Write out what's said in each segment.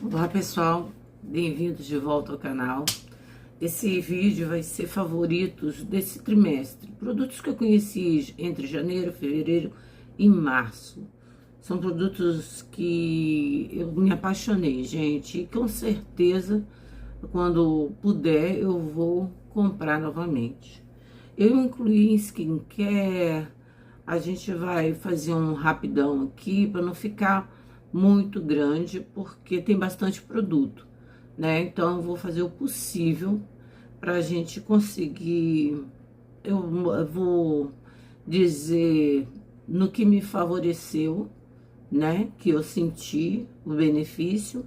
Olá pessoal, bem-vindos de volta ao canal. Esse vídeo vai ser favoritos desse trimestre. Produtos que eu conheci entre janeiro, fevereiro e março. São produtos que eu me apaixonei, gente. E com certeza, quando puder, eu vou comprar novamente. Eu incluí em skincare. A gente vai fazer um rapidão aqui para não ficar muito grande, porque tem bastante produto, né? Então eu vou fazer o possível para a gente conseguir. Eu vou dizer no que me favoreceu, né? Que eu senti o benefício.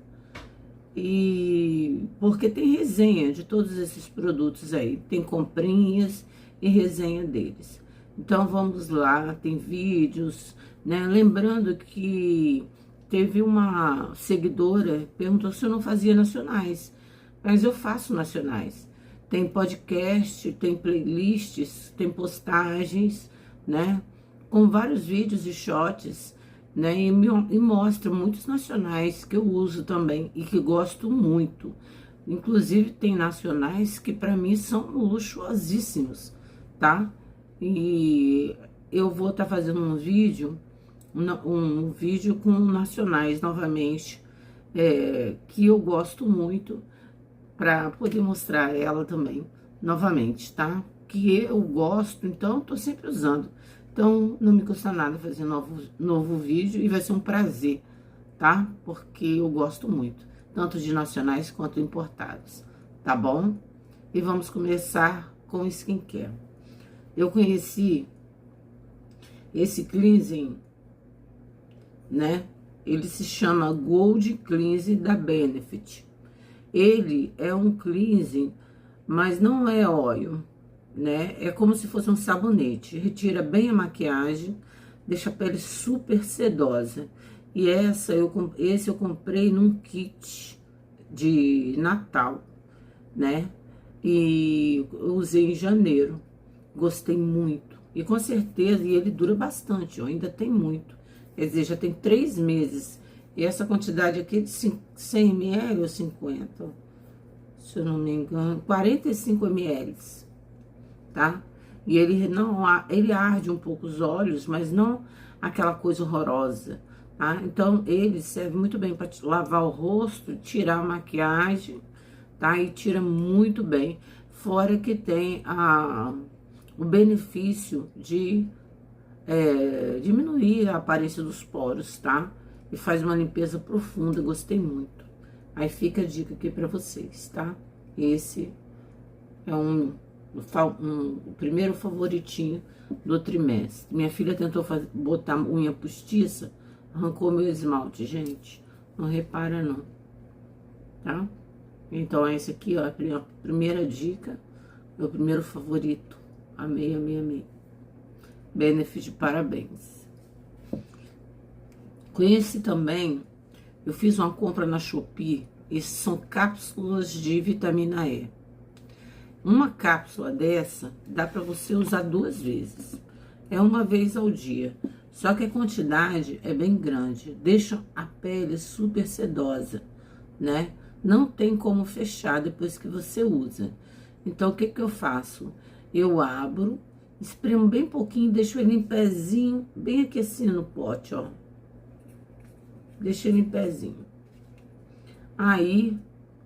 E porque tem resenha de todos esses produtos aí, tem comprinhas e resenha deles. Então vamos lá, tem vídeos, né? Lembrando que teve uma seguidora que perguntou se eu não fazia nacionais, mas eu faço nacionais. Tem podcast, tem playlists, tem postagens, né? Com vários vídeos e shots, né? E mostra muitos nacionais que eu uso também e que gosto muito. Inclusive tem nacionais que para mim são luxuosíssimos, tá? E eu vou estar fazendo um vídeo com nacionais novamente, que eu gosto muito, para poder mostrar ela também novamente, tá? Que eu gosto, então tô sempre usando. Então não me custa nada fazer novo vídeo e vai ser um prazer, tá? Porque eu gosto muito, tanto de nacionais quanto importados, tá bom? E vamos começar com skincare. Eu conheci esse cleansing, né? Ele se chama Gold Cleansing da Benefit. Ele é um cleansing, mas não é óleo, né? É como se fosse um sabonete. Retira bem a maquiagem, deixa a pele super sedosa. E esse eu comprei num kit de Natal, né? E eu usei em janeiro. Gostei muito. E com certeza, e ele dura bastante, ó, ainda tem muito. Quer dizer, já tem 3 meses. E essa quantidade aqui é de 100 ml ou 50, se eu não me engano, 45 ml, tá? E ele não, ele arde um pouco os olhos, mas não aquela coisa horrorosa, tá? Então, ele serve muito bem para lavar o rosto, tirar a maquiagem, tá? E tira muito bem. Fora que tem o benefício de diminuir a aparência dos poros, tá? E faz uma limpeza profunda, gostei muito. Aí fica a dica aqui pra vocês, tá? Esse é o primeiro favoritinho do trimestre. Minha filha tentou botar unha postiça, arrancou meu esmalte, gente. Não repara não, tá? Então esse aqui, ó, é a primeira dica, meu primeiro favorito. Amei, amei, amei. Benefit, parabéns. Conheci também, eu fiz uma compra na Shopee, e são cápsulas de vitamina E. Uma cápsula dessa dá para você usar 2 vezes. É uma vez ao dia. Só que a quantidade é bem grande. Deixa a pele super sedosa, né? Não tem como fechar depois que você usa. Então, o que que eu faço? Eu abro, espremo bem pouquinho, deixo ele em pezinho, bem aquecido no pote, ó. Deixo ele em pezinho. Aí,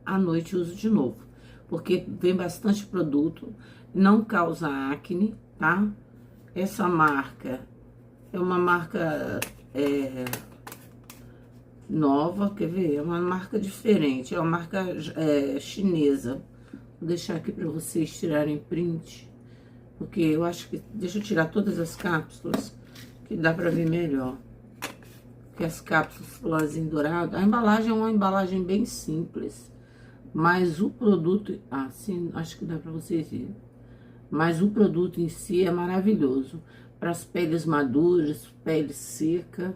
à noite uso de novo, porque vem bastante produto, não causa acne, tá? Essa marca é uma marca nova, quer ver? É uma marca diferente, é uma marca chinesa. Vou deixar aqui para vocês tirarem print, porque eu acho que... Deixa eu tirar todas as cápsulas, que dá para ver melhor. Que as cápsulas florzinho dourado, a embalagem é uma embalagem bem simples, mas o produto, sim, acho que dá para vocês verem, mas o produto em si é maravilhoso, para as peles maduras, pele seca,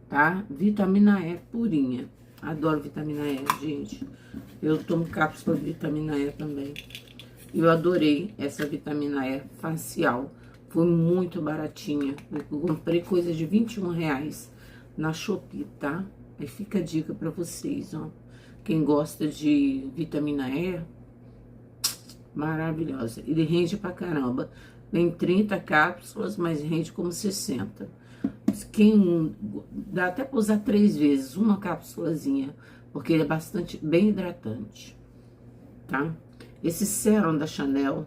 tá? Vitamina E purinha, adoro vitamina E, gente, eu tomo cápsula de vitamina E também, eu adorei essa vitamina E facial, foi muito baratinha, eu comprei coisa de R$ 21 na Shopee, tá? Aí fica a dica pra vocês, ó. Quem gosta de vitamina E, maravilhosa. Ele rende pra caramba. Vem 30 cápsulas, mas rende como 60. Quem dá até pra usar 3 vezes, uma cápsulazinha, porque ele é bastante, bem hidratante, tá? Esse sérum da Chanel,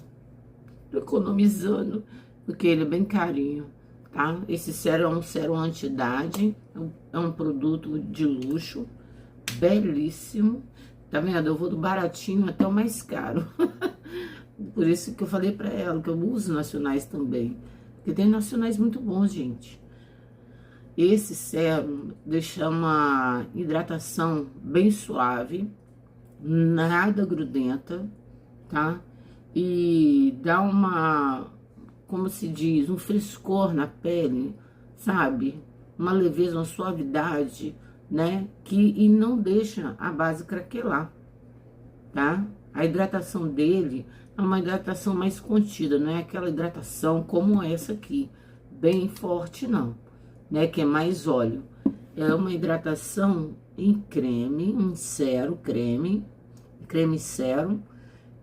tô economizando, porque ele é bem carinho, tá? Esse sérum é um sérum anti-idade, é um produto de luxo, belíssimo. Tá vendo? Eu vou do baratinho até o mais caro. Por isso que eu falei pra ela que eu uso nacionais também. Porque tem nacionais muito bons, gente. Esse sérum deixa uma hidratação bem suave, nada grudenta, tá? E dá uma, como se diz, um frescor na pele, sabe? Uma leveza, uma suavidade, né? E não deixa a base craquelar, tá? A hidratação dele é uma hidratação mais contida, não é aquela hidratação como essa aqui, bem forte não, né? Que é mais óleo. É uma hidratação em creme, um sérum, creme sérum,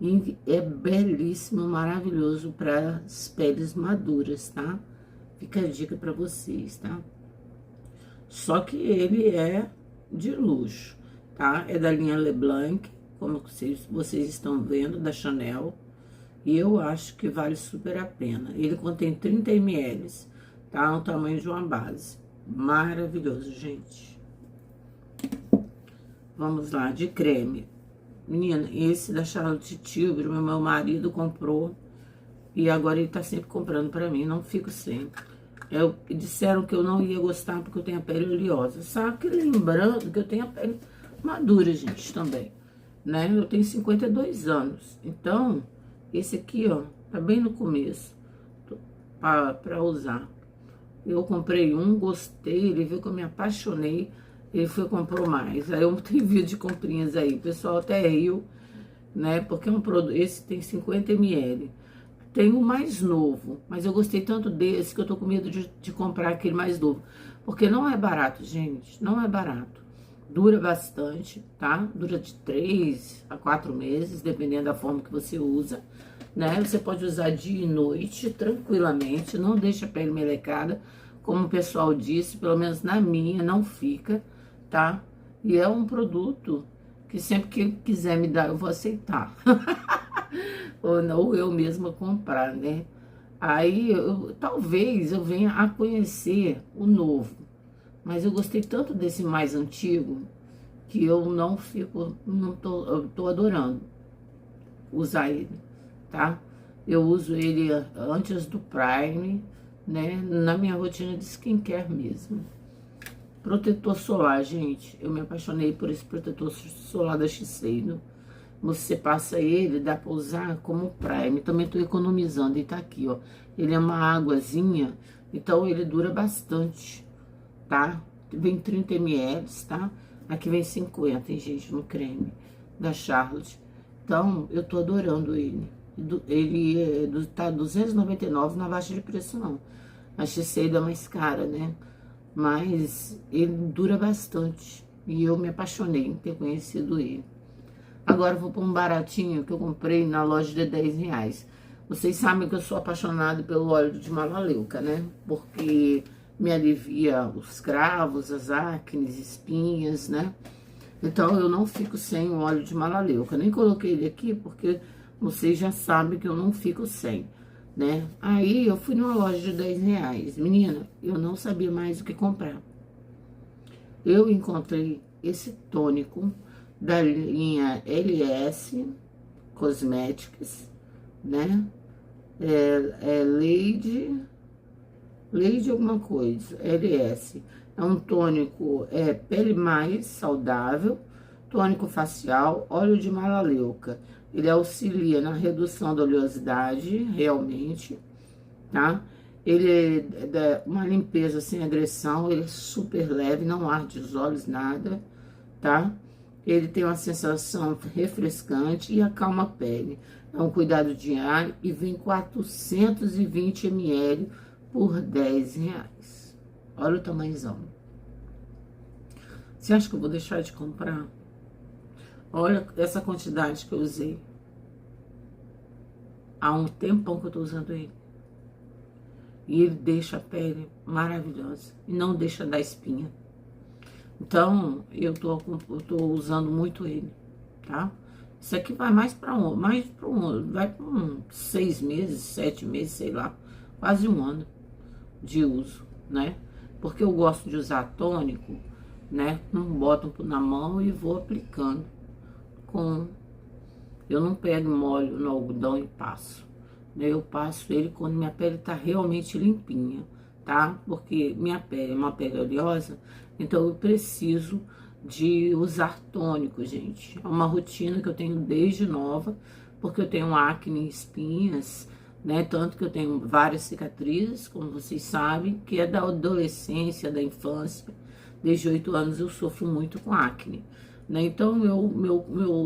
e é belíssimo, maravilhoso para as peles maduras, tá? Fica a dica para vocês, tá? Só que ele é de luxo, tá? É da linha Leblanc, como vocês estão vendo, da Chanel. E eu acho que vale super a pena. Ele contém 30 ml, tá? O tamanho de uma base. Maravilhoso, gente. Vamos lá, de creme. Menina, esse da Charlotte Tilbury, meu marido comprou. E agora ele tá sempre comprando pra mim, não fico sem. Disseram que eu não ia gostar porque eu tenho a pele oleosa. Só que lembrando que eu tenho a pele madura, gente, também. Né? Eu tenho 52 anos. Então, esse aqui, ó, tá bem no começo pra usar. Eu comprei um, gostei, ele viu que eu me apaixonei, ele foi e comprou mais. Aí eu tenho vídeo de comprinhas aí, o pessoal até riu, né? Porque é um produto, esse tem 50 ml. Tem um mais novo, mas eu gostei tanto desse que eu tô com medo de comprar aquele mais novo. Porque não é barato, gente, não é barato. Dura bastante, tá? Dura de 3 a 4 meses, dependendo da forma que você usa, né? Você pode usar dia e noite, tranquilamente, não deixa a pele melecada, como o pessoal disse, pelo menos na minha, não fica, tá? E é um produto que sempre que quiser me dar, eu vou aceitar. Ou não, ou eu mesma comprar, né? Aí, talvez eu venha a conhecer o novo. Mas eu gostei tanto desse mais antigo que eu não fico, eu tô adorando usar ele, tá? Eu uso ele antes do Prime, né? Na minha rotina de skincare mesmo. Protetor solar, gente. Eu me apaixonei por esse protetor solar da Shiseido. Você passa ele, dá pra usar como Prime. Também tô economizando, e tá aqui, ó. Ele é uma águazinha, então ele dura bastante, tá? Vem 30 ml, tá? Aqui vem 50, hein, gente, no creme da Charlotte. Então, eu tô adorando ele. Ele tá 299, não abaixa de preço, não. A Shiseido é mais cara, né? Mas ele dura bastante. E eu me apaixonei em ter conhecido ele. Agora eu vou pôr um baratinho que eu comprei na loja de 10 reais. Vocês sabem que eu sou apaixonada pelo óleo de melaleuca, né? Porque me alivia os cravos, as acnes, espinhas, né? Então eu não fico sem o óleo de melaleuca. Nem coloquei ele aqui porque vocês já sabem que eu não fico sem, né? Aí eu fui numa loja de 10 reais. Menina, eu não sabia mais o que comprar. Eu encontrei esse tônico da linha LS Cosmetics, né? Lady alguma coisa, LS. É um tônico, pele mais saudável, tônico facial, óleo de melaleuca. Ele auxilia na redução da oleosidade, realmente, tá? Ele é uma limpeza sem agressão, ele é super leve, não arde os olhos, nada, tá? Ele tem uma sensação refrescante e acalma a pele. É um cuidado diário e vem 420 ml por 10 reais. Olha o tamanhozão. Você acha que eu vou deixar de comprar? Olha essa quantidade que eu usei. Há um tempão que eu tô usando ele. E ele deixa a pele maravilhosa. E não deixa dar espinha. Então, eu tô usando muito ele, tá? Isso aqui vai vai para 6 meses, 7 meses, sei lá. Quase um ano de uso, né? Porque eu gosto de usar tônico, né? Não boto na mão e vou aplicando com... Eu não pego molho no algodão e passo. Eu passo ele quando minha pele tá realmente limpinha, tá? Porque minha pele é uma pele oleosa, então eu preciso de usar tônico, gente. É uma rotina que eu tenho desde nova, porque eu tenho acne e espinhas, né? Tanto que eu tenho várias cicatrizes, como vocês sabem, que é da adolescência, da infância. Desde 8 anos eu sofro muito com acne, né? Então,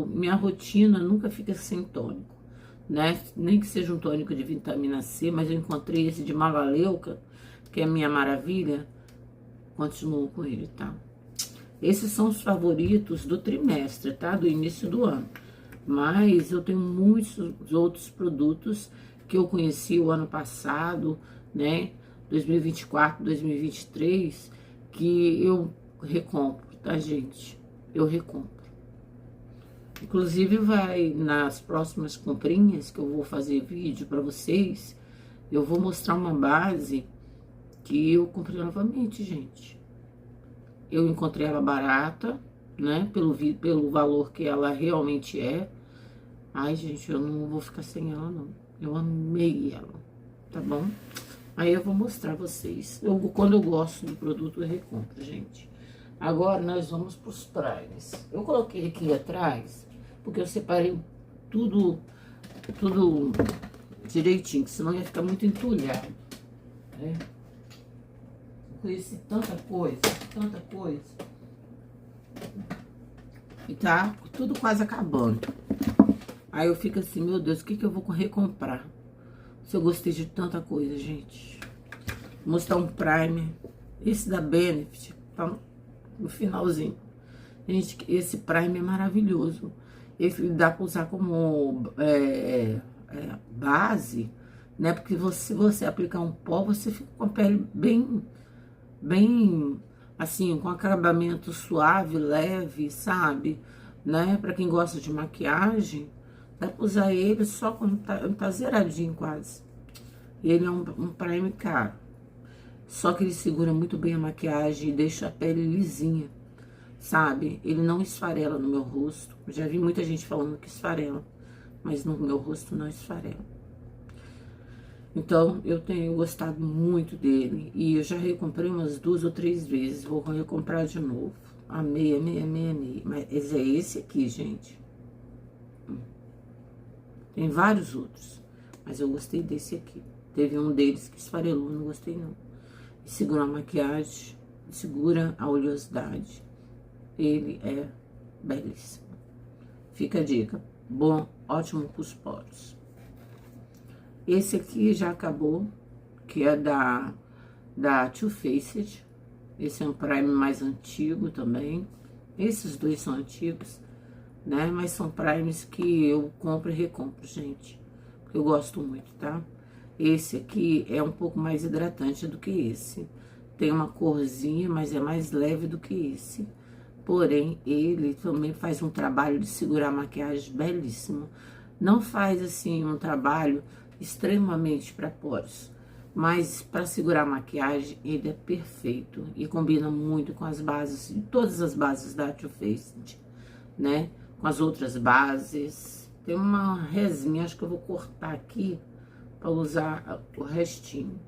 minha rotina nunca fica sem tônico, né? Nem que seja um tônico de vitamina C, mas eu encontrei esse de Malaleuca, que é a minha maravilha, continuo com ele, tá? Esses são os favoritos do trimestre, tá? Do início do ano. Mas eu tenho muitos outros produtos que eu conheci o ano passado, né? 2024, 2023, que eu recompro, tá, gente? Eu recompro. Inclusive, vai nas próximas comprinhas que eu vou fazer vídeo para vocês, eu vou mostrar uma base que eu comprei novamente, gente. Eu encontrei ela barata, né? Pelo valor que ela realmente é. Ai, gente, eu não vou ficar sem ela, não. Eu amei ela, tá bom? Aí eu vou mostrar vocês. Quando eu gosto do produto, eu recompro, gente. Agora nós vamos para os primes. Eu coloquei aqui atrás, porque eu separei tudo direitinho, que senão ia ficar muito entulhado, né? Eu conheci tanta coisa, e tá tudo quase acabando. Aí eu fico assim, meu Deus, o que eu vou recomprar? Se eu gostei de tanta coisa, gente. Vou mostrar um primer. Esse da Benefit, tá no finalzinho. Gente, esse primer é maravilhoso. Ele dá pra usar como base, né? Porque se você aplicar um pó, você fica com a pele bem, assim, com acabamento suave, leve, sabe? Né? Pra quem gosta de maquiagem, dá pra usar ele só quando tá zeradinho quase. E ele é um primer caro. Só que ele segura muito bem a maquiagem e deixa a pele lisinha, sabe? Ele não esfarela no meu rosto. Já vi muita gente falando que esfarela, mas no meu rosto não esfarela. Então, eu tenho gostado muito dele. E eu já recomprei umas 2 ou 3 vezes. Vou recomprar de novo. Amei, amei, amei, amei. Mas esse aqui, gente. Tem vários outros, mas eu gostei desse aqui. Teve um deles que esfarelou, não gostei não. E segura a maquiagem, segura a oleosidade. Ele é belíssimo. Fica a dica. Bom, ótimo para os poros. Esse aqui já acabou, que é da Too Faced. Esse é um primer mais antigo também. Esses dois são antigos, né? Mas são primers que eu compro e recompro, gente. Porque eu gosto muito, tá? Esse aqui é um pouco mais hidratante do que esse. Tem uma corzinha, mas é mais leve do que esse. Porém, ele também faz um trabalho de segurar a maquiagem belíssimo. Não faz, assim, um trabalho extremamente para poros. Mas para segurar a maquiagem, ele é perfeito. E combina muito com as bases, todas as bases da Too Faced, né? Com as outras bases. Tem uma resinha, acho que eu vou cortar aqui para usar o restinho,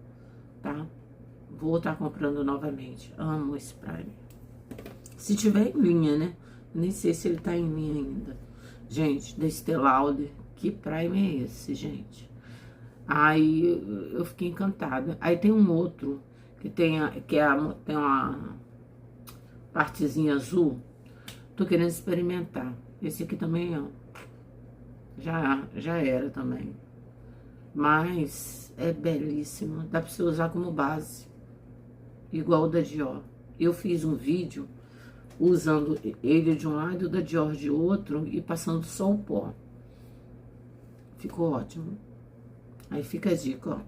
tá? Vou estar comprando novamente. Amo esse primer. Se tiver em linha, né? Nem sei se ele tá em linha ainda. Gente, da Estée Lauder, que primer é esse, gente? Aí eu fiquei encantada. Aí tem um outro que tem uma partezinha azul. Tô querendo experimentar. Esse aqui também, ó. Já era também. Mas é belíssimo. Dá pra você usar como base. Igual o da Dior. Eu fiz um vídeo usando ele de um lado e o da Dior de outro e passando só o pó. Ficou ótimo. Aí fica a dica, ó,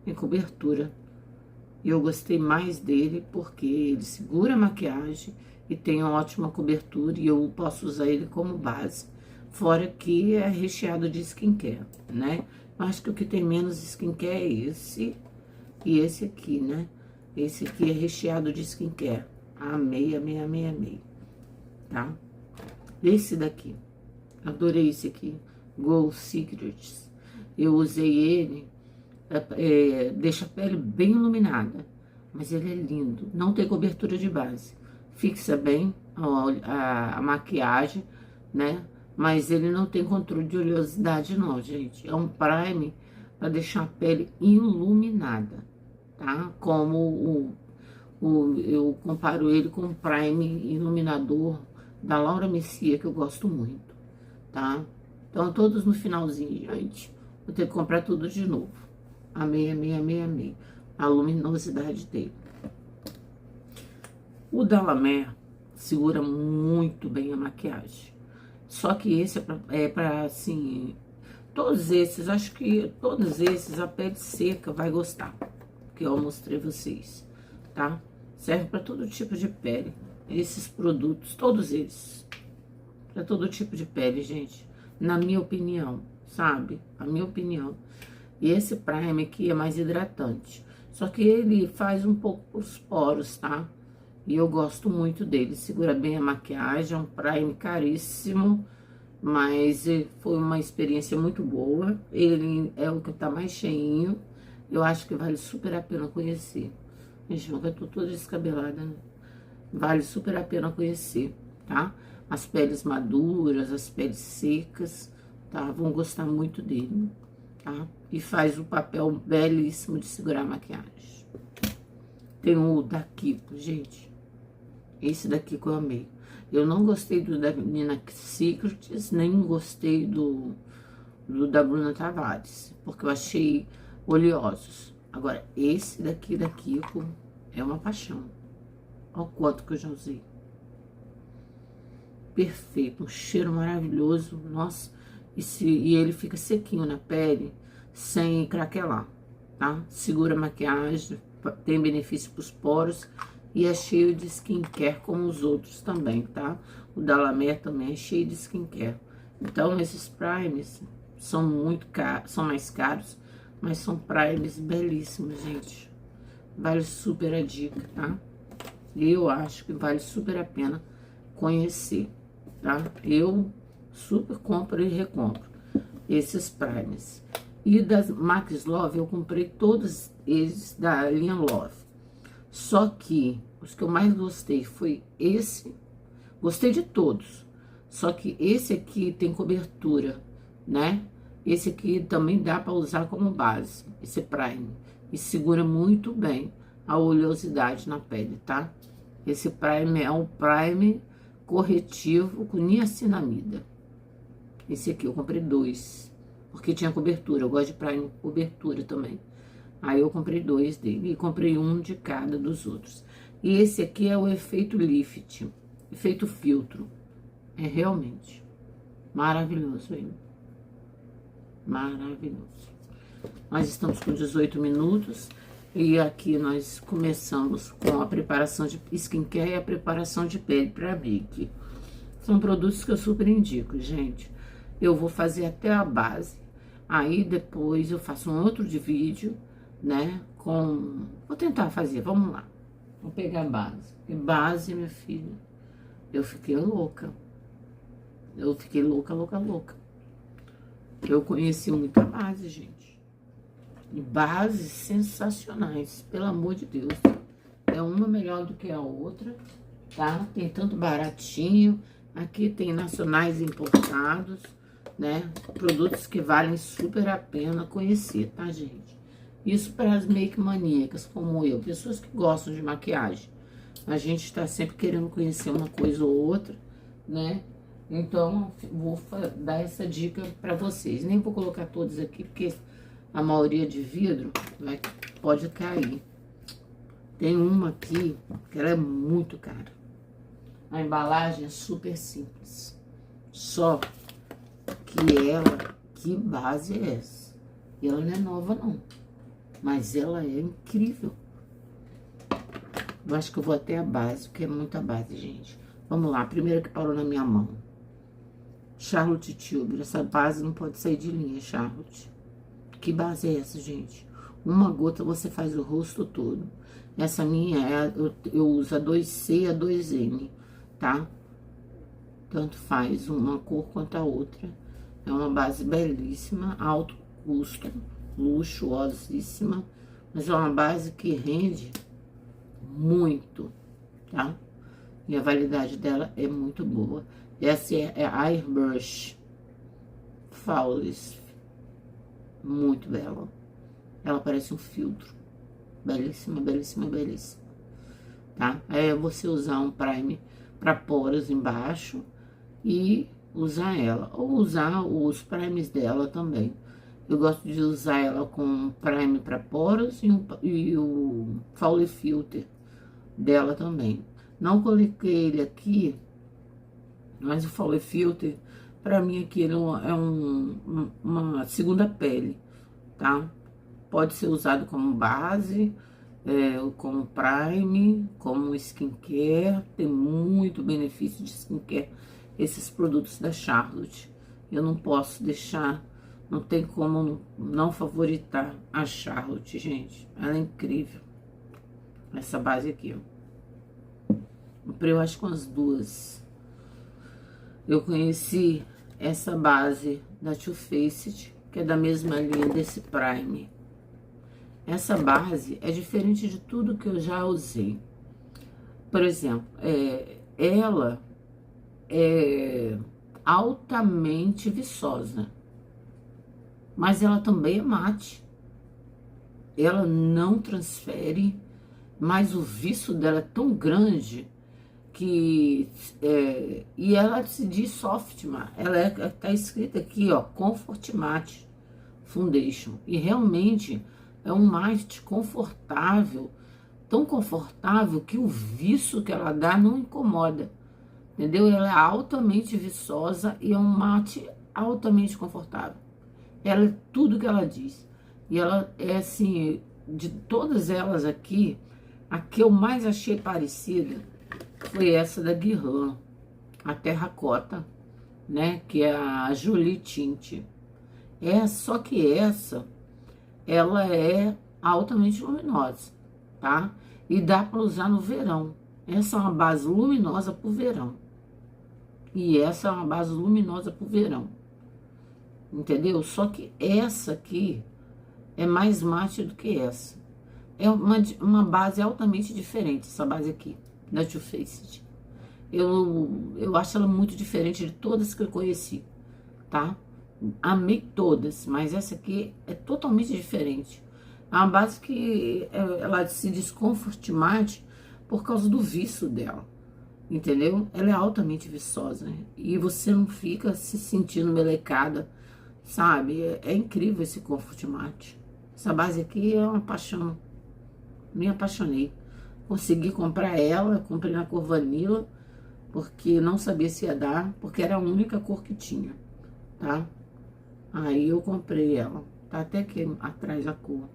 em cobertura. E eu gostei mais dele porque ele segura a maquiagem e tem uma ótima cobertura e eu posso usar ele como base. Fora que é recheado de skincare, né? Eu acho que o que tem menos skincare é esse e esse aqui, né? Esse aqui é recheado de skincare. Amei, amei, amei, amei. Tá? Esse daqui. Adorei esse aqui. Gold Secrets. Eu usei ele, deixa a pele bem iluminada. Mas ele é lindo. Não tem cobertura de base. Fixa bem a maquiagem, né? Mas ele não tem controle de oleosidade não, gente. É um prime para deixar a pele iluminada, tá? Como eu comparo ele com o prime iluminador da Laura Mercier, que eu gosto muito, tá? Então, todos no finalzinho, gente. Vou ter que comprar tudo de novo. Amei, amei, amei, amei. A luminosidade dele. O da La Mer segura muito bem a maquiagem. Só que esse é pra assim, todos esses, acho que todos esses a pele seca vai gostar, que eu mostrei vocês, tá? Serve para todo tipo de pele, esses produtos, todos eles, para todo tipo de pele, gente, na minha opinião, sabe? A minha opinião. E esse prime aqui é mais hidratante, só que ele faz um pouco pros poros, tá? E eu gosto muito dele, segura bem a maquiagem, é um prime caríssimo, mas foi uma experiência muito boa. Ele é o que tá mais cheinho, eu acho que vale super a pena conhecer. Gente, eu tô toda descabelada, né? Vale super a pena conhecer, tá? As peles maduras, as peles secas, tá? Vão gostar muito dele, tá? E faz um papel belíssimo de segurar a maquiagem. Tem o da Kiko, gente. Esse daqui que eu amei. Eu não gostei do da Nina Secrets, nem gostei do da Bruna Tavares, porque eu achei oleosos. Agora, esse daqui da Kiko é uma paixão. Olha o quanto que eu já usei. Perfeito, um cheiro maravilhoso, nossa. E ele fica sequinho na pele, sem craquelar, tá? Segura a maquiagem, tem benefício para os poros. E é cheio de skincare como os outros também, tá? O da La Mer também é cheio de skincare. Então, esses primes são muito caros, são mais caros, mas são primes belíssimos, gente. Vale super a dica, tá? Eu acho que vale super a pena conhecer, tá? Eu super compro e recompro esses primes. E das Max Love, eu comprei todos eles da linha Love. Só que os que eu mais gostei foi esse. Gostei de todos. Só que esse aqui tem cobertura, né? Esse aqui também dá para usar como base, esse prime. E segura muito bem a oleosidade na pele, tá? Esse prime é um prime corretivo com niacinamida. Esse aqui eu comprei 2, porque tinha cobertura. Eu gosto de prime com cobertura também. Aí eu comprei 2 dele e comprei um de cada dos outros. E esse aqui é o efeito lift, efeito filtro. É realmente maravilhoso, hein? Maravilhoso. Nós estamos com 18 minutos e aqui nós começamos com a preparação de skincare e a preparação de pele para make. São produtos que eu super indico, gente. Eu vou fazer até a base. Aí depois eu faço um outro de vídeo, né? Vou tentar fazer, vamos lá. Vou pegar a base. E base, minha filha, eu fiquei louca. Eu fiquei louca, louca, louca. Eu conheci muita base, gente. E bases sensacionais, pelo amor de Deus. É uma melhor do que a outra, tá? Tem tanto baratinho. Aqui tem nacionais importados, né? Produtos que valem super a pena conhecer, tá, gente? Isso para as make maníacas como eu, pessoas que gostam de maquiagem. A gente está sempre querendo conhecer uma coisa ou outra, né? Então, vou dar essa dica para vocês. Nem vou colocar todos aqui, porque a maioria de vidro pode cair. Tem uma aqui, que ela é muito cara. A embalagem é super simples. Só que ela, que base é essa? Ela não é nova, não. Mas ela é incrível. Eu acho que eu vou até a base, porque é muita base, gente. Vamos lá, a primeira que parou na minha mão. Charlotte Tilbury. Essa base não pode sair de linha, Charlotte. Que base é essa, gente? Uma gota você faz o rosto todo. Essa minha, eu uso a 2C e a 2N, tá? Tanto faz uma cor quanto a outra. É uma base belíssima, alto custo, luxuosíssima. Mas é uma base que rende muito, tá? E a validade dela é muito boa. Essa é a Airbrush Flawless. Muito bela. Ela parece um filtro. Belíssima, belíssima, belíssima. Tá? É você usar um prime para poros embaixo e usar ela. Ou usar os primes dela também. Eu gosto de usar ela com prime para poros e o Fall Filter dela também. Não coloquei ele aqui, mas o Fall Filter, para mim aqui ele é uma segunda pele, tá? Pode ser usado como base, como prime, como skincare. Tem muito benefício de skincare esses produtos da Charlotte. Eu não posso deixar, não tem como não favoritar a Charlotte, gente. Ela é incrível. Essa base aqui, ó. Comprei, eu acho, com as duas. Eu conheci essa base da Too Faced, que é da mesma linha desse Prime. Essa base é diferente de tudo que eu já usei. Por exemplo, ela é altamente viçosa, mas ela também é mate. Ela não transfere, mas o viço dela é tão grande que e ela se diz soft matte. Ela tá escrita aqui, ó, Comfort Matte Foundation, e realmente é um mate confortável, tão confortável que o viço que ela dá não incomoda, entendeu? Ela é altamente viçosa e é um mate altamente confortável. Ela é tudo que ela diz. E ela é assim, de todas elas aqui, a que eu mais achei parecida foi essa da Guerlain, a Terracota, né? Que é a Jolie Tint. Só que ela é altamente luminosa, tá? E dá para usar no verão. Essa é uma base luminosa pro verão. E essa é uma base luminosa pro verão. Entendeu? Só que essa aqui é mais mate do que essa. É uma base altamente diferente, essa base aqui, da Too Faced. Eu acho ela muito diferente de todas que eu conheci, tá? Amei todas, mas essa aqui é totalmente diferente. É uma base que ela se diz Comfort Matte por causa do viço dela, entendeu? Ela é altamente viçosa, né? E você não fica se sentindo melecada, sabe? É incrível esse Comfort Matte. Essa base aqui é uma paixão. Me apaixonei. Consegui comprar ela, comprei na cor Vanilla, porque não sabia se ia dar, porque era a única cor que tinha, tá? Aí eu comprei ela, tá até aqui atrás a cor.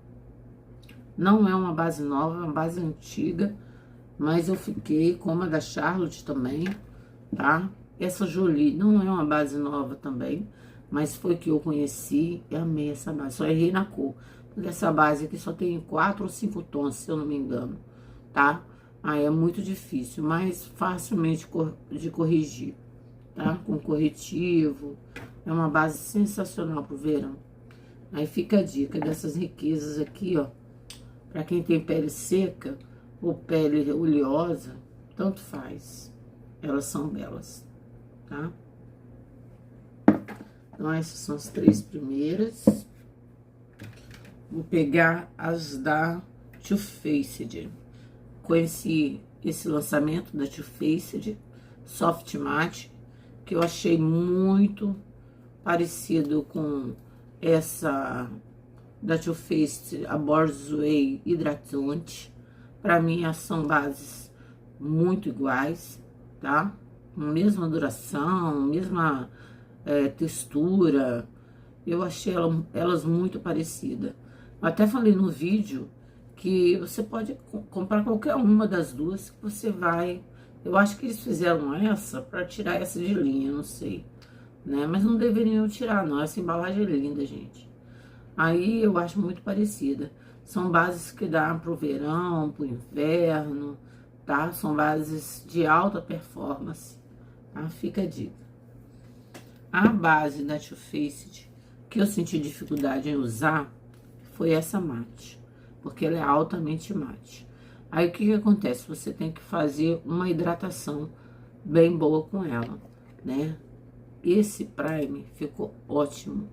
Não é uma base nova, é uma base antiga, mas eu fiquei com uma da Charlotte também, tá? Essa Jolie não é uma base nova também, mas foi que eu conheci e amei essa base. Só errei na cor, porque essa base aqui só tem 4 ou 5 tons, se eu não me engano, tá? Aí é muito difícil, mas facilmente de corrigir, tá? Com corretivo. É uma base sensacional pro verão. Aí fica a dica dessas riquezas aqui, ó. Pra quem tem pele seca ou pele oleosa, tanto faz. Elas são belas, tá? Então, essas são as 3 primeiras. Vou pegar as da Too Faced. Conheci esse lançamento da Too Faced Soft Matte, que eu achei muito parecido com essa da Too Faced, a Borsway Hidratante. Para mim, são bases muito iguais, tá? Mesma duração, mesma textura. Eu achei elas muito parecidas. Eu até falei no vídeo que você pode comprar qualquer uma das duas que você vai... Eu acho que eles fizeram essa para tirar essa de linha, não sei, né? Mas não deveriam tirar, não. Essa embalagem é linda, gente. Aí eu acho muito parecida. São bases que dá pro verão, pro inverno, tá? São bases de alta performance, tá? Fica a dica. A base da Too Faced que eu senti dificuldade em usar foi essa mate, porque ela é altamente mate. Aí o que que acontece? Você tem que fazer uma hidratação bem boa com ela, né? Esse prime ficou ótimo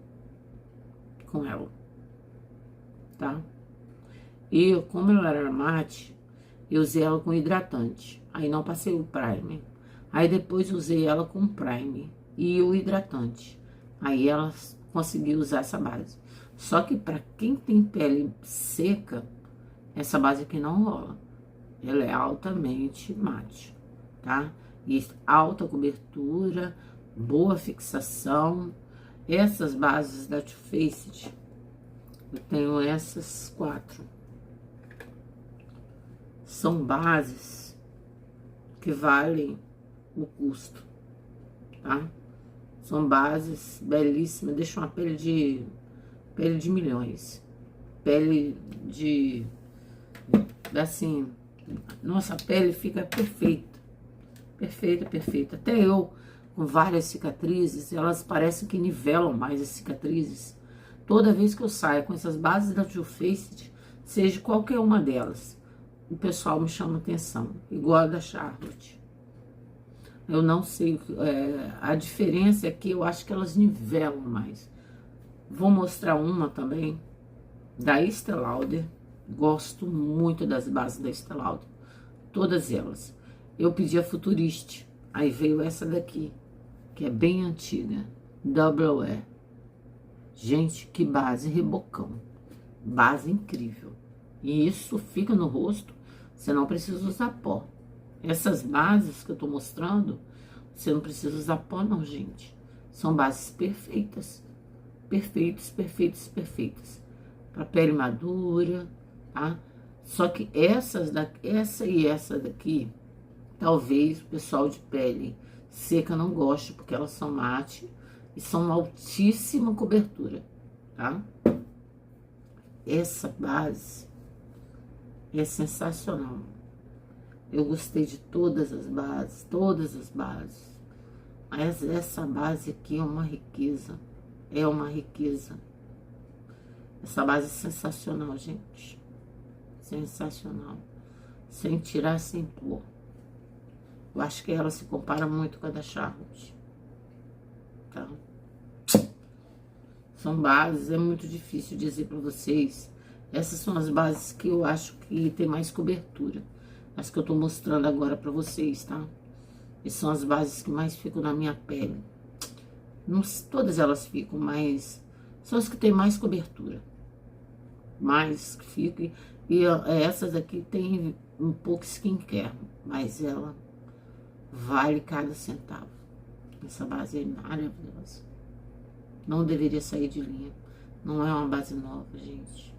com ela, tá? E como ela era mate, eu usei ela com hidratante. Aí não passei o primer. Aí depois usei ela com primer e o hidratante. Aí ela conseguiu usar essa base. Só que para quem tem pele seca, essa base aqui não rola. Ela é altamente mate, tá? E alta cobertura, boa fixação. Essas bases da Too Faced, eu tenho essas 4. São bases que valem o custo, tá? São bases belíssimas, deixam uma pele de milhões. Pele de... assim, nossa pele fica perfeita. Perfeita, perfeita. Até eu, com várias cicatrizes, elas parecem que nivelam mais as cicatrizes. Toda vez que eu saio com essas bases da Too Faced, seja qualquer uma delas, o pessoal me chama atenção, igual a da Charlotte. Eu não sei, a diferença é que eu acho que elas nivelam mais. Vou mostrar uma também, da Estée Lauder. Gosto muito das bases da Estée Lauder, todas elas. Eu pedi a Futuriste, aí veio essa daqui, que é bem antiga, Double E. Gente, que base rebocão, base incrível. E isso fica no rosto, você não precisa usar pó. Essas bases que eu tô mostrando, você não precisa usar pó não, gente. São bases perfeitas. Perfeitas, perfeitas, perfeitas. Pra pele madura, tá? Só que essa e essa daqui, talvez o pessoal de pele seca não goste, porque elas são mate e são altíssima cobertura, tá? Essa base é sensacional. Eu gostei de todas as bases, todas as bases. Mas essa base aqui é uma riqueza. É uma riqueza. Essa base é sensacional, gente. Sensacional. Sem tirar, sem pôr. Eu acho que ela se compara muito com a da Charlotte. Tá? São bases, é muito difícil dizer pra vocês. Essas são as bases que eu acho que tem mais cobertura. As que eu tô mostrando agora pra vocês, tá? E são as bases que mais ficam na minha pele. Não, todas elas ficam, mas são as que tem mais cobertura. Mais que ficam. E essas aqui tem um pouco skincare, mas ela vale cada centavo. Essa base é maravilhosa. Não deveria sair de linha. Não é uma base nova, gente.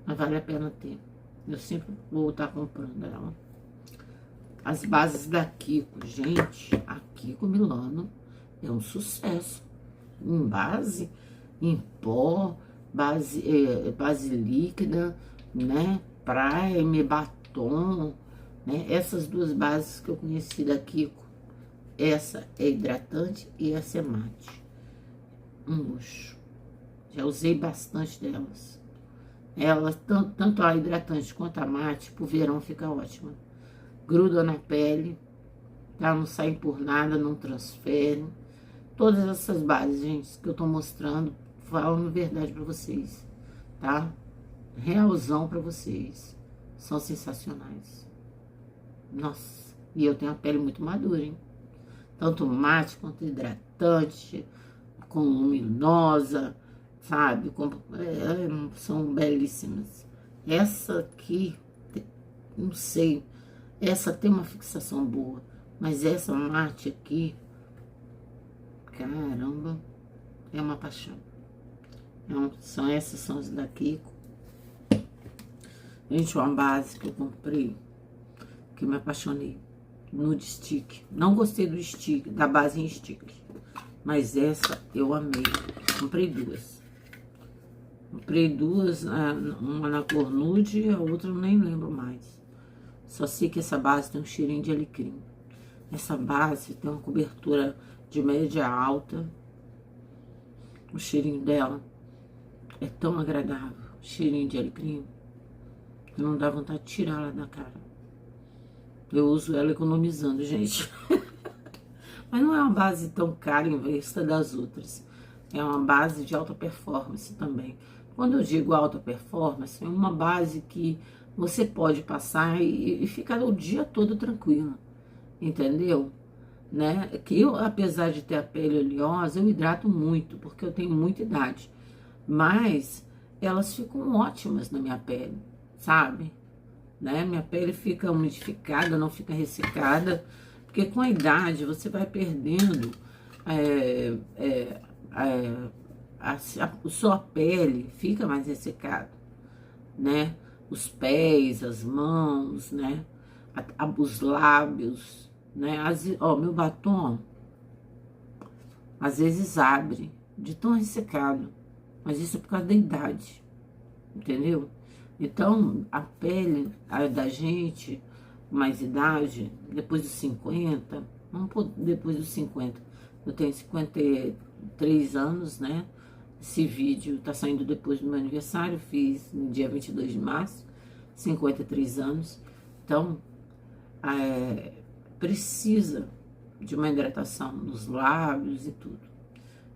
Mas vale a pena ter. Eu sempre vou estar comprando ela. As bases da Kiko, gente, a Kiko Milano é um sucesso. Em base, em pó, base líquida, né? Primer, batom, né? Essas duas bases que eu conheci da Kiko. Essa é hidratante e essa é mate. Um luxo. Já usei bastante delas. Elas, tanto a hidratante quanto a mate, pro verão fica ótima. Gruda na pele, tá? Não sai por nada, não transfere. Todas essas bases, gente, que eu tô mostrando, falando verdade pra vocês, tá? Realzão pra vocês. São sensacionais. Nossa, e eu tenho a pele muito madura, hein? Tanto mate quanto hidratante, com luminosa, sabe? São belíssimas. Essa aqui, não sei, essa tem uma fixação boa. Mas essa mate aqui, caramba, é uma paixão. São as daqui. Gente, uma base que eu comprei, que me apaixonei. Nude Stick. Não gostei do stick, da base em stick. Mas essa eu amei. Comprei duas. Comprei duas, uma na cor nude e a outra eu nem lembro mais. Só sei que essa base tem um cheirinho de alecrim. Essa base tem uma cobertura de média alta. O cheirinho dela é tão agradável. Cheirinho de alecrim. Que não dá vontade de tirar ela da cara. Eu uso ela economizando, gente. Mas não é uma base tão cara em vista das outras. É uma base de alta performance também. Quando eu digo alta performance, é uma base que você pode passar e ficar o dia todo tranquila. Entendeu? Né? Que eu, apesar de ter a pele oleosa, eu hidrato muito, porque eu tenho muita idade. Mas elas ficam ótimas na minha pele, sabe? Né? Minha pele fica umidificada, não fica ressecada, porque com a idade você vai perdendo a sua pele, fica mais ressecada, né? Os pés, as mãos, né? Os lábios, né? Ó, meu batom às vezes abre de tão ressecado, mas isso é por causa da idade, entendeu? Então, a pele da gente, mais idade, depois dos 50, depois dos 50, eu tenho 53 anos, né? Esse vídeo tá saindo depois do meu aniversário, fiz no dia 22 de março, 53 anos. Então, precisa de uma hidratação nos lábios e tudo.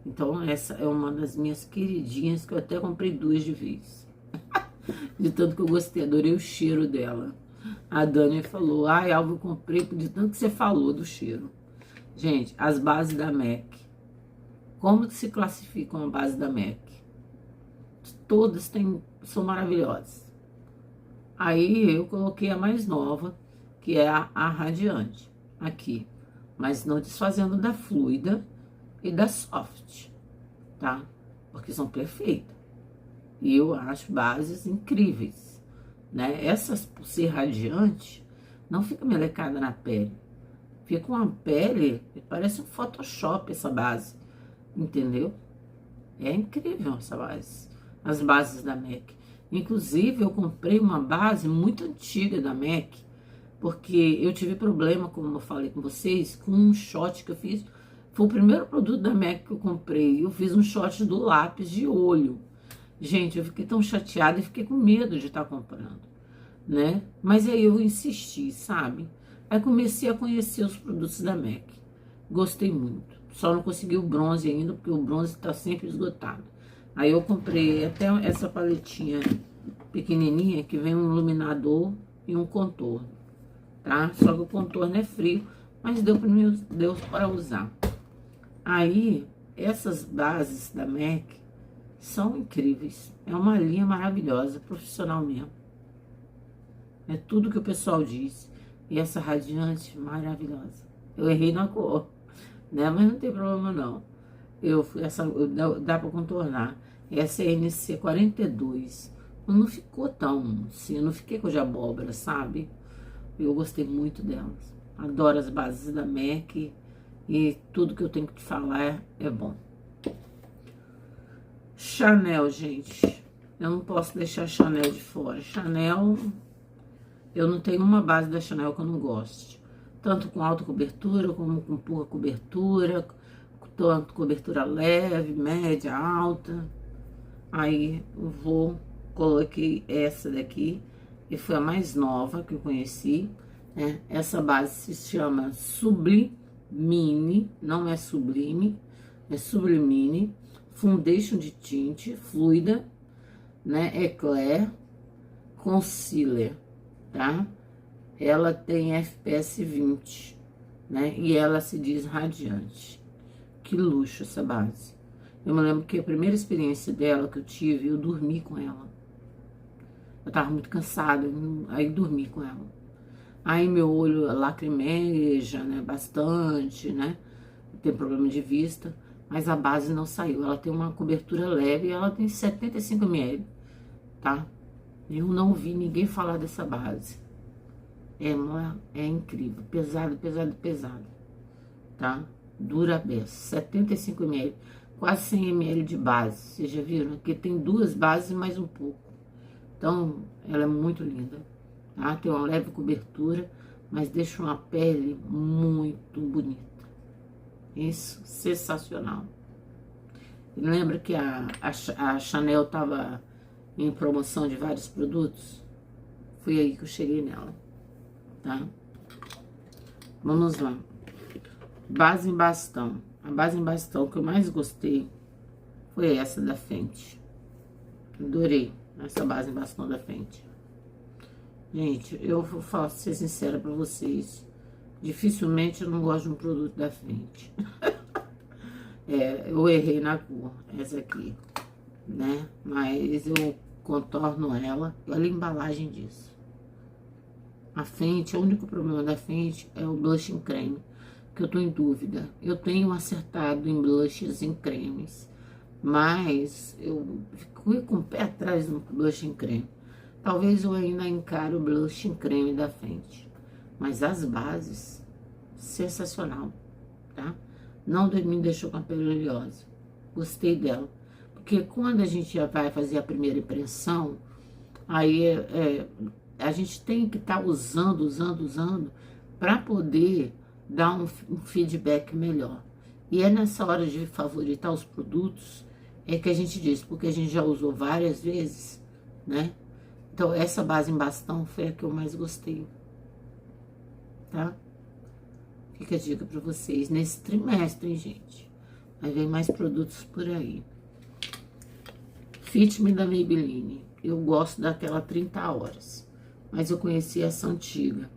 Então, essa é uma das minhas queridinhas, que eu até comprei duas de vez. De tanto que eu gostei, adorei o cheiro dela. A Dani falou, ai, Alva, eu comprei de tanto que você falou do cheiro. Gente, as bases da MAC. Como se classificam a base da MAC? Todas são maravilhosas. Aí eu coloquei a mais nova, que é a Radiante, aqui. Mas não desfazendo da fluida e da soft, tá? Porque são perfeitas. E eu acho bases incríveis, né? Essas, por ser radiante, não fica melecada na pele. Fica uma pele, parece um Photoshop essa base, entendeu? É incrível essa base, as bases da MAC. Inclusive, eu comprei uma base muito antiga da MAC, porque eu tive problema, como eu falei com vocês, com um shot que eu fiz. Foi o primeiro produto da MAC que eu comprei. Eu fiz um shot do lápis de olho. Gente, eu fiquei tão chateada e fiquei com medo de estar comprando, né? Mas aí eu insisti, sabe? Aí comecei a conhecer os produtos da MAC. Gostei muito. Só não consegui o bronze ainda, porque o bronze tá sempre esgotado. Aí eu comprei até essa paletinha pequenininha, que vem um iluminador e um contorno, tá? Só que o contorno é frio, mas deu para usar. Aí, essas bases da MAC são incríveis. É uma linha maravilhosa, profissional mesmo. É tudo que o pessoal diz. E essa radiante, maravilhosa. Eu errei na cor, né? Mas não tem problema não. Dá pra contornar. Essa é a NC 42. Não ficou tão assim, eu não fiquei com de abóbora, sabe? Eu gostei muito delas. Adoro as bases da MAC. E tudo que eu tenho que te falar é bom. Chanel, gente. Eu não posso deixar Chanel de fora. Chanel, eu não tenho uma base da Chanel que eu não goste. Tanto com alta cobertura, como com pouca cobertura. Tanto cobertura leve, média, alta. Aí eu coloquei essa daqui. E foi a mais nova que eu conheci, né? Essa base se chama Sublimine. Não é Sublime, é Sublimine. Foundation de tinte, fluida, né? Eclair, concealer, tá? Ela tem FPS 20, né? E ela se diz radiante. Que luxo essa base. Eu me lembro que a primeira experiência dela que eu tive, eu dormi com ela. Eu tava muito cansada, aí dormi com ela. Aí meu olho lacrimeja, né, bastante, né? Tem problema de vista, mas a base não saiu. Ela tem uma cobertura leve e ela tem 75 ml, tá? Eu não vi ninguém falar dessa base. É incrível, pesado, pesado, pesado, tá? Dura beça, 75 ml, quase 100 ml de base. Vocês já viram? Aqui tem duas bases e mais um pouco. Então, ela é muito linda, tá? Tem uma leve cobertura, mas deixa uma pele muito bonita. Isso, sensacional. Lembra que a Chanel tava em promoção de vários produtos? Foi aí que eu cheguei nela, tá? Vamos lá. Base em bastão. A base em bastão que eu mais gostei foi essa da Fenty. Adorei essa base em bastão da Fenty. Gente, eu vou ser sincera pra vocês. Dificilmente eu não gosto de um produto da Fenty. Eu errei na cor, essa aqui, né? Mas eu contorno ela. Olha a embalagem disso. A Fenty, o único problema da Fenty é o blushing creme, que eu tô em dúvida. Eu tenho acertado em blushes em cremes, mas eu fui com o pé atrás no blushing creme. Talvez eu ainda encare o blushing creme da Fenty, mas as bases, sensacional, tá? Não me deixou com a pele oleosa. Gostei dela. Porque quando a gente já vai fazer a primeira impressão, aí a gente tem que estar usando, para poder dar um feedback melhor. E é nessa hora de favoritar os produtos, é que a gente diz, porque a gente já usou várias vezes, né? Então, essa base em bastão foi a que eu mais gostei, tá? Fica a dica pra vocês nesse trimestre, hein, gente? Vai vir mais produtos por aí. Fit Me da Maybelline. Eu gosto daquela 30 horas, mas eu conheci essa antiga.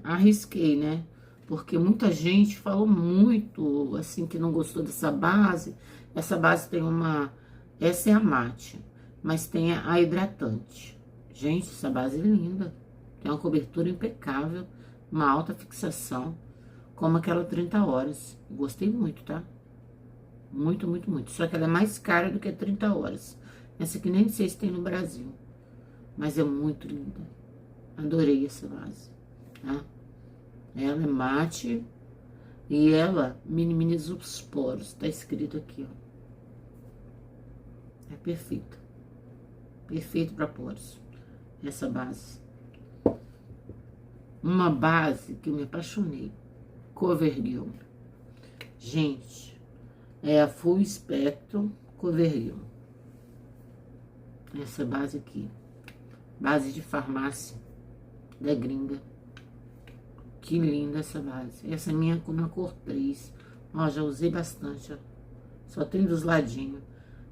Arrisquei, né? Porque muita gente falou muito, assim, que não gostou dessa base. Essa base tem uma... Essa é a mate, mas tem a hidratante. Gente, essa base é linda. Tem uma cobertura impecável, uma alta fixação, como aquela 30 horas. Gostei muito, tá? Muito, muito, muito. Só que ela é mais cara do que 30 horas. Essa aqui nem sei se tem no Brasil, mas é muito linda. Adorei essa base, tá? Ela é mate e ela minimiza os poros. Tá escrito aqui, ó. É perfeita. Perfeito para poros. Essa base. Uma base que eu me apaixonei. CoverGirl. Gente, é a Full Spectrum CoverGirl. Essa base aqui. Base de farmácia da gringa. Que linda essa base. Essa minha na cor 3. Ó, já usei bastante, ó. Só tem dos ladinhos.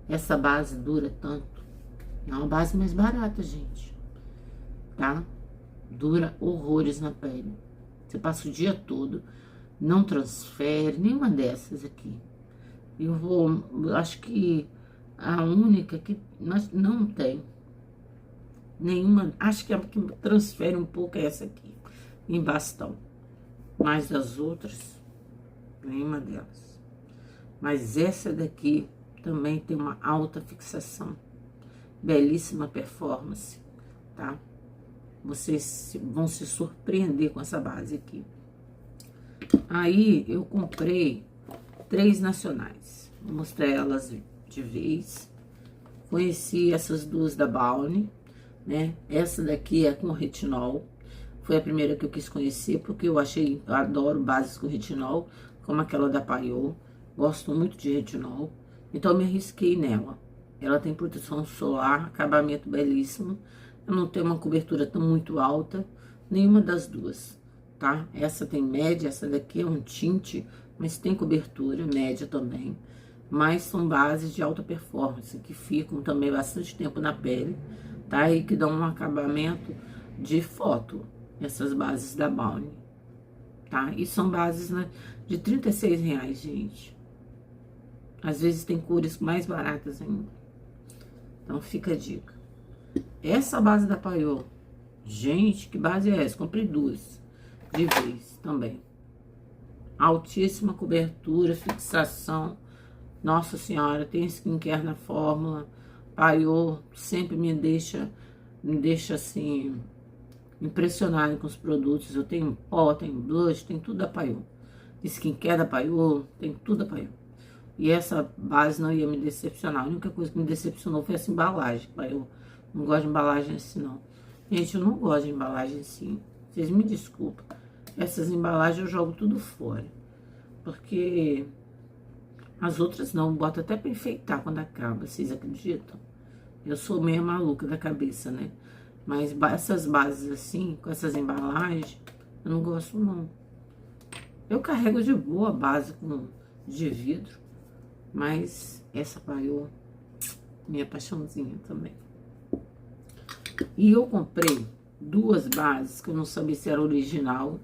Essa base dura tanto. É uma base mais barata, gente. Tá? Dura horrores na pele. Você passa o dia todo, não transfere, nenhuma dessas aqui. Eu acho que a única que não tem nenhuma, acho que a que transfere um pouco é essa aqui, em bastão. Mas as outras, nenhuma delas. Mas essa daqui também tem uma alta fixação. Belíssima performance, tá? Vocês vão se surpreender com essa base aqui. Aí, eu comprei 3 nacionais. Vou mostrar elas de vez. Conheci essas duas da Balne, né? Essa daqui é com retinol. Foi a primeira que eu quis conhecer, porque eu adoro bases com retinol, como aquela da Paiô. Gosto muito de retinol. Então, eu me arrisquei nela. Ela tem proteção solar, acabamento belíssimo. Eu não tenho uma cobertura tão muito alta, nenhuma das duas, tá? Essa tem média, essa daqui é um tinte, mas tem cobertura média também. Mas são bases de alta performance, que ficam também bastante tempo na pele, tá? E que dão um acabamento de foto, essas bases da Balne, tá? E são bases, né, de R$36, gente. Às vezes tem cores mais baratas ainda. Então fica a dica. Essa base da Paiô Gente, que base é essa? Comprei duas de vez também. Altíssima cobertura, fixação. Nossa senhora, tem skincare na fórmula. Paiô sempre me deixa assim, impressionado com os produtos. Eu tenho pó, tenho blush, tem tudo da Paiô. Skincare da Paiô, tem tudo da Paiô. E essa base não ia me decepcionar. A única coisa que me decepcionou foi essa embalagem. Eu não gosto de embalagem assim, não. Gente, eu não gosto de embalagem assim. Vocês me desculpem. Essas embalagens eu jogo tudo fora. Porque as outras não. Boto até pra enfeitar quando acaba. Vocês acreditam? Eu sou meio maluca da cabeça, né? Mas essas bases assim, com essas embalagens, eu não gosto, não. Eu carrego de boa a base de vidro. Mas essa Paiô, minha paixãozinha também. E eu comprei duas bases que eu não sabia se era original.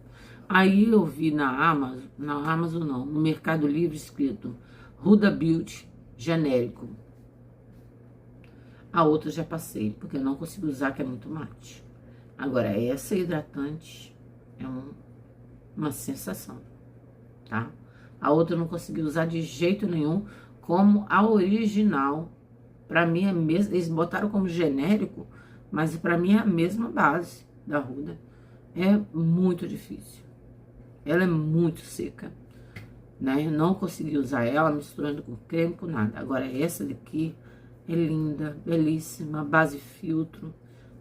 Aí eu vi na Amazon não, no Mercado Livre escrito Huda Beauty genérico. A outra eu já passei, porque eu não consigo usar, que é muito mate. Agora, essa hidratante é uma sensação, tá? A outra eu não consegui usar de jeito nenhum, como a original. Pra mim é mesmo, eles botaram como genérico, mas pra mim é a mesma base da Huda. É muito difícil. Ela é muito seca, né? Eu não consegui usar ela misturando com creme, com nada. Agora essa daqui é linda, belíssima, base filtro,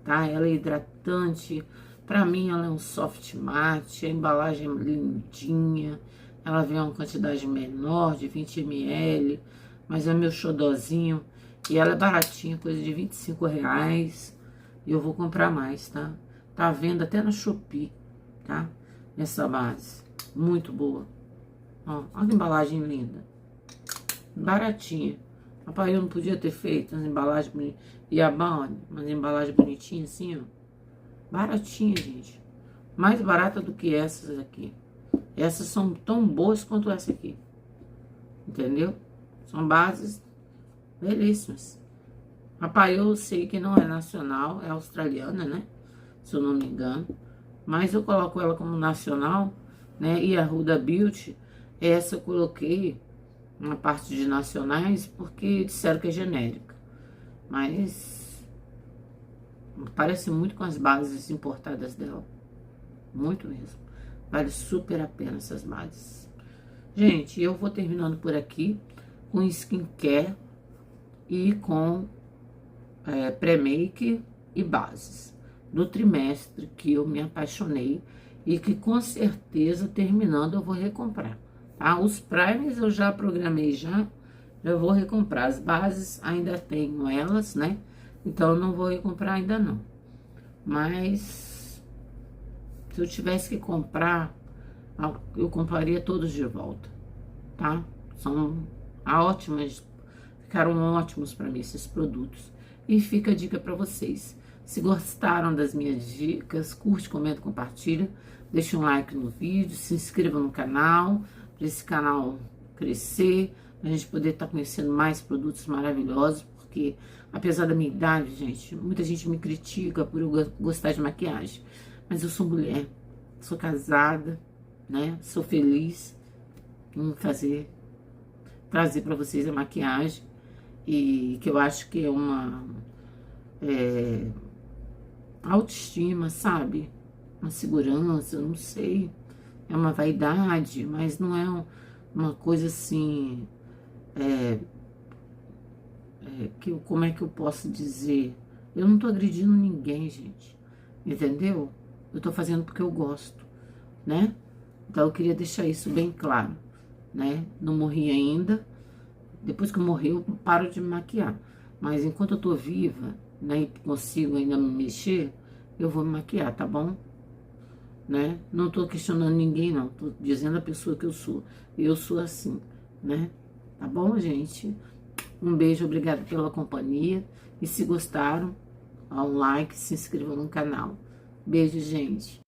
tá? Ela é hidratante. Pra mim ela é um soft matte, a embalagem é lindinha. Ela vem uma quantidade menor, de 20 ml, mas é meu xodozinho. E ela é baratinha, coisa de R$25. E eu vou comprar mais, tá? Tá à venda até na Shopee, tá? Essa base, muito boa. Ó, olha que embalagem linda. Baratinha. Rapaz, eu não podia ter feito as embalagens bonitinhas. E a Bounty, umas embalagens bonitinhas assim, ó. Baratinha, gente. Mais barata do que essas aqui. Essas são tão boas quanto essa aqui. Entendeu? São bases belíssimas. Rapaz, eu sei que não é nacional, é australiana, né? Se eu não me engano. Mas eu coloco ela como nacional, né? E a Huda Beauty, essa eu coloquei na parte de nacionais, porque disseram que é genérica. Mas parece muito com as bases importadas dela. Muito mesmo. Vale super a pena essas bases. Gente, eu vou terminando por aqui com skincare e com pré-make e bases do trimestre que eu me apaixonei e que com certeza terminando eu vou recomprar, tá? Os primes eu já programei eu vou recomprar. As bases ainda tenho elas, né? Então eu não vou recomprar ainda não. Mas se eu tivesse que comprar, eu compraria todos de volta, tá? São ótimas, ficaram ótimos para mim esses produtos. E fica a dica para vocês. Se gostaram das minhas dicas, curte, comenta, compartilha. Deixa um like no vídeo, se inscreva no canal, para esse canal crescer, para a gente poder estar conhecendo mais produtos maravilhosos, porque apesar da minha idade, gente, muita gente me critica por eu gostar de maquiagem. Mas eu sou mulher, sou casada, né? Sou feliz em trazer para vocês a maquiagem, e que eu acho que é uma autoestima, sabe? Uma segurança, não sei. É uma vaidade, mas não é uma coisa assim. Como é que eu posso dizer? Eu não tô agredindo ninguém, gente. Entendeu? Eu tô fazendo porque eu gosto, né? Então eu queria deixar isso bem claro, né? Não morri ainda. Depois que eu morrer, eu paro de me maquiar. Mas enquanto eu tô viva, né, e consigo ainda me mexer, eu vou me maquiar, tá bom? Né? Não tô questionando ninguém, não. Tô dizendo a pessoa que eu sou. Eu sou assim, né? Tá bom, gente? Um beijo, obrigado pela companhia. E se gostaram, dá um like, se inscrevam no canal. Beijo, gente.